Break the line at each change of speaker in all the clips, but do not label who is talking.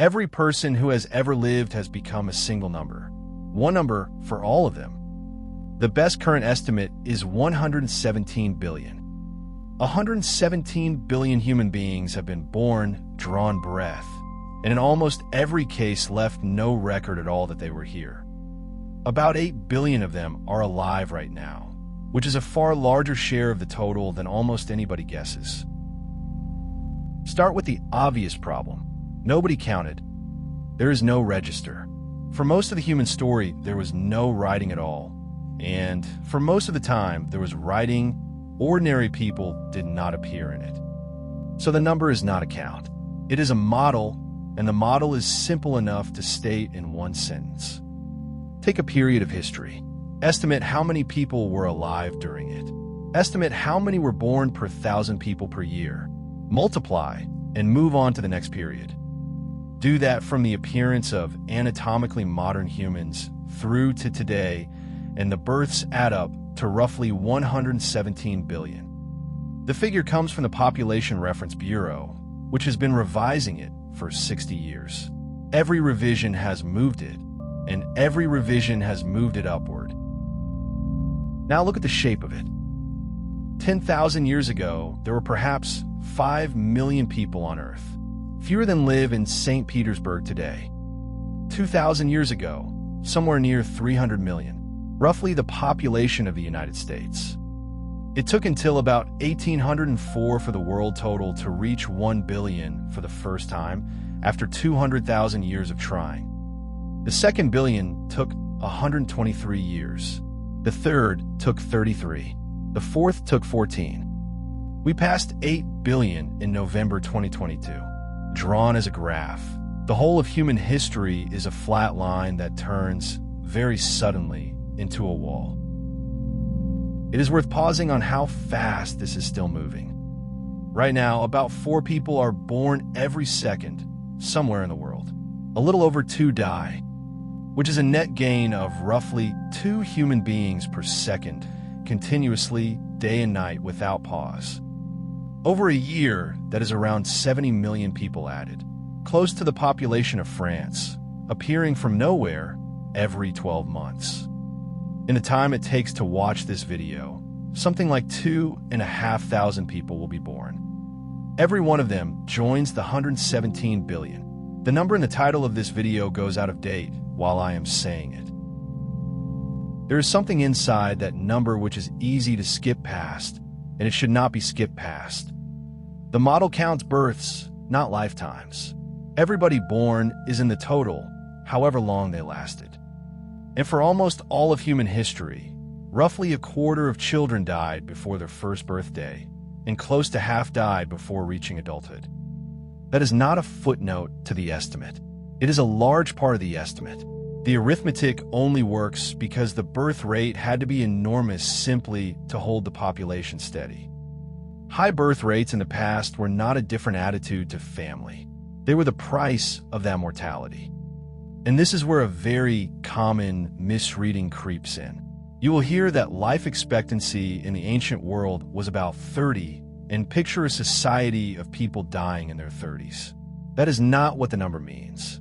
Every person who has ever lived has become a single number. One number for all of them. The best current estimate is 117 billion. 117 billion human beings have been born, drawn breath, and in almost every case left no record at all that they were here. About 8 billion of them are alive right now, which is a far larger share of the total than almost anybody guesses. Start with the obvious problem. Nobody counted. There is no register. For most of the human story, there was no writing at all. And for most of the time, there was writing. Ordinary people did not appear in it. So the number is not a count. It is a model, and the model is simple enough to state in one sentence. Take a period of history. Estimate how many people were alive during it. Estimate how many were born per 1,000 people per year. Multiply, and move on to the next period. Do that from the appearance of anatomically modern humans through to today, and the births add up to roughly 117 billion. The figure comes from the Population Reference Bureau, which has been revising it for 60 years. Every revision has moved it, and every revision has moved it upward. Now look at the shape of it. 10,000 years ago, there were perhaps 5 million people on Earth. Fewer than live in St. Petersburg today. 2,000 years ago, somewhere near 300 million. Roughly the population of the United States. It took until about 1804 for the world total to reach 1 billion for the first time after 200,000 years of trying. The second billion took 123 years. The third took 33. The fourth took 14. We passed 8 billion in November 2022. Drawn as a graph, the whole of human history is a flat line that turns very suddenly into a wall. It is worth pausing on how fast this is still moving. Right now, about 4 people are born every second somewhere in the world. A little over 2 die, which is a net gain of roughly 2 human beings per second, continuously, day and night, without pause. Over a year, that is around 70 million people added, close to the population of France, appearing from nowhere every 12 months. In the time it takes to watch this video, something like 2,500 people will be born. Every one of them joins the 117 billion. The number in the title of this video goes out of date while I am saying it. There is something inside that number which is easy to skip past, and it should not be skipped past. The model counts births, not lifetimes. Everybody born is in the total, however long they lasted. And for almost all of human history, roughly a quarter of children died before their first birthday, and close to half died before reaching adulthood. That is not a footnote to the estimate. It is a large part of the estimate. The arithmetic only works because the birth rate had to be enormous simply to hold the population steady. High birth rates in the past were not a different attitude to family. They were the price of that mortality. And this is where a very common misreading creeps in. You will hear that life expectancy in the ancient world was about 30, and picture a society of people dying in their 30s. That is not what the number means.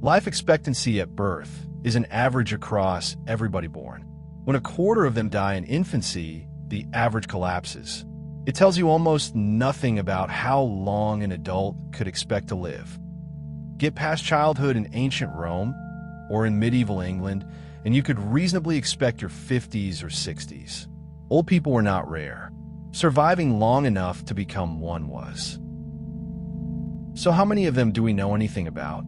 Life expectancy at birth is an average across everybody born. When a quarter of them die in infancy, the average collapses. It tells you almost nothing about how long an adult could expect to live. Get past childhood in ancient Rome or in medieval England, and you could reasonably expect your 50s or 60s. Old people were not rare. Surviving long enough to become one was. So how many of them do we know anything about?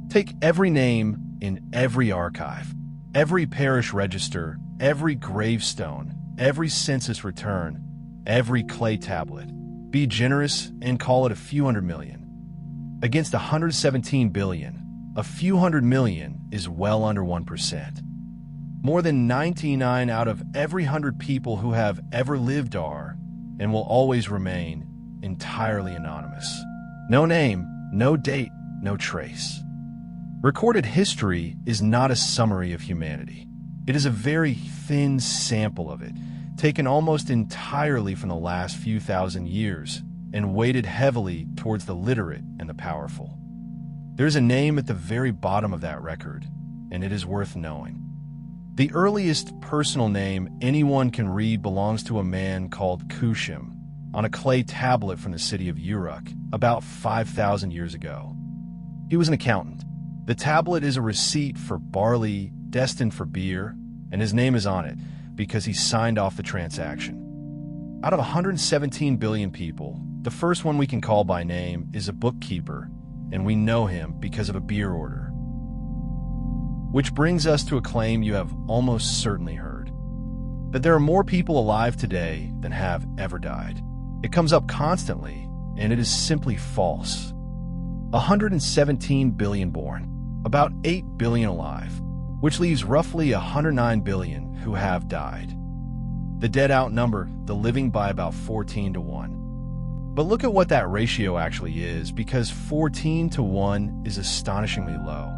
Take every name in every archive, every parish register, every gravestone, every census return, every clay tablet. Be generous and call it a few hundred million. Against 117 billion, a few hundred million is well under 1%. More than 99 out of every 100 people who have ever lived are, and will always remain, entirely anonymous. No name, no date, no trace. Recorded history is not a summary of humanity. It is a very thin sample of it, taken almost entirely from the last few thousand years, and weighted heavily towards the literate and the powerful. There's a name at the very bottom of that record, and it is worth knowing. The earliest personal name anyone can read belongs to a man called Kushim on a clay tablet from the city of Uruk about 5,000 years ago. He was an accountant. The tablet is a receipt for barley destined for beer, and his name is on it because he signed off the transaction. Out of 117 billion people, the first one we can call by name is a bookkeeper, and we know him because of a beer order. Which brings us to a claim you have almost certainly heard, that there are more people alive today than have ever died. It comes up constantly, and it is simply false. 117 billion born, about 8 billion alive, which leaves roughly 109 billion who have died. The dead outnumber the living by about 14 to 1. But look at what that ratio actually is, because 14 to 1 is astonishingly low.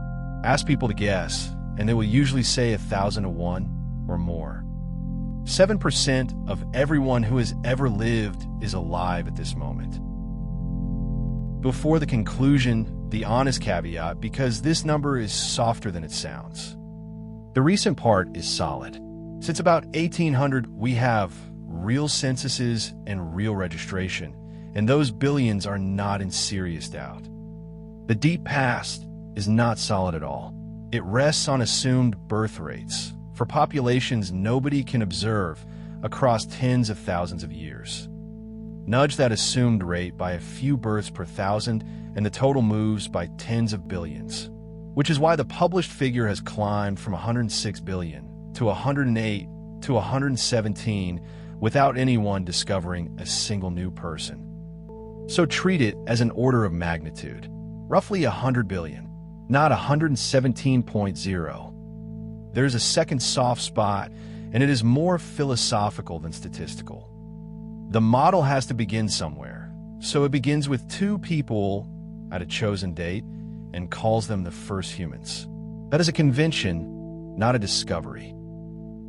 Ask people to guess, and they will usually say 1,000 to 1 or more. 7% of everyone who has ever lived is alive at this moment. Before the conclusion, the honest caveat, because this number is softer than it sounds. The recent part is solid. Since about 1800, we have real censuses and real registration, and those billions are not in serious doubt. The deep past is not solid at all. It rests on assumed birth rates for populations nobody can observe across tens of thousands of years. Nudge that assumed rate by a few births per thousand, and the total moves by tens of billions, which is why the published figure has climbed from 106 billion to 108 to 117 without anyone discovering a single new person. So treat it as an order of magnitude, roughly 100 billion, not 117.0. There's a second soft spot, and it is more philosophical than statistical. The model has to begin somewhere, so it begins with two people at a chosen date and calls them the first humans. That is a convention, not a discovery.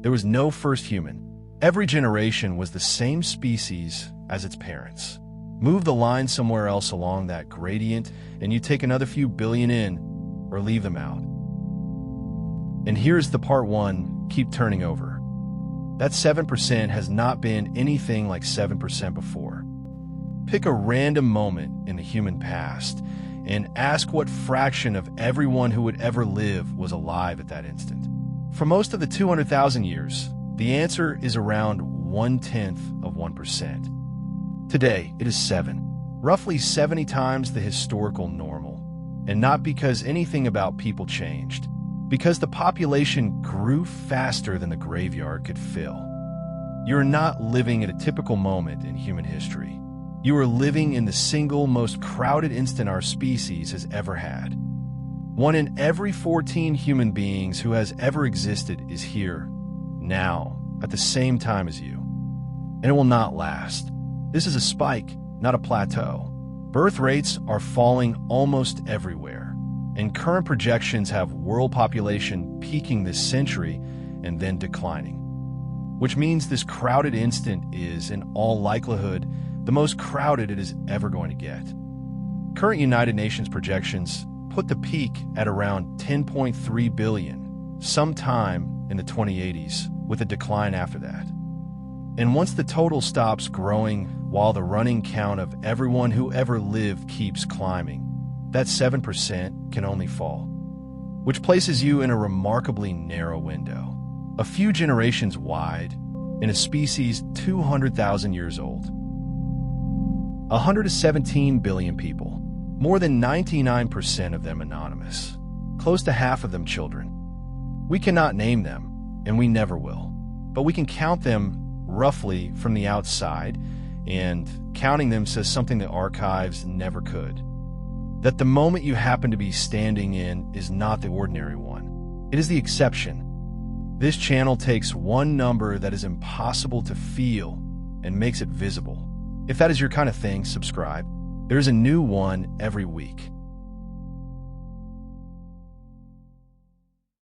There was no first human. Every generation was the same species as its parents. Move the line somewhere else along that gradient, and you take another few billion in, or leave them out. And here's the part one, keep turning over. That 7% has not been anything like 7% before. Pick a random moment in the human past and ask what fraction of everyone who would ever live was alive at that instant. For most of the 200,000 years, the answer is around 0.1%. Today, it is 7, roughly 70 times the historical normal, and not because anything about people changed, because the population grew faster than the graveyard could fill. You are not living at a typical moment in human history. You are living in the single most crowded instant our species has ever had. 1 in every 14 human beings who has ever existed is here, now, at the same time as you. And it will not last. This is a spike, not a plateau. Birth rates are falling almost everywhere, and current projections have world population peaking this century and then declining. Which means this crowded instant is, in all likelihood, the most crowded it is ever going to get. Current United Nations projections put the peak at around 10.3 billion, sometime in the 2080s, with a decline after that. And once the total stops growing while the running count of everyone who ever lived keeps climbing, that 7% can only fall, which places you in a remarkably narrow window, a few generations wide, in a species 200,000 years old. 117 billion people, more than 99% of them anonymous, close to half of them children. We cannot name them, and we never will, but we can count them roughly from the outside, and counting them says something the archives never could. That the moment you happen to be standing in is not the ordinary one. It is the exception. This channel takes one number that is impossible to feel and makes it visible. If that is your kind of thing, subscribe. There's a new one every week.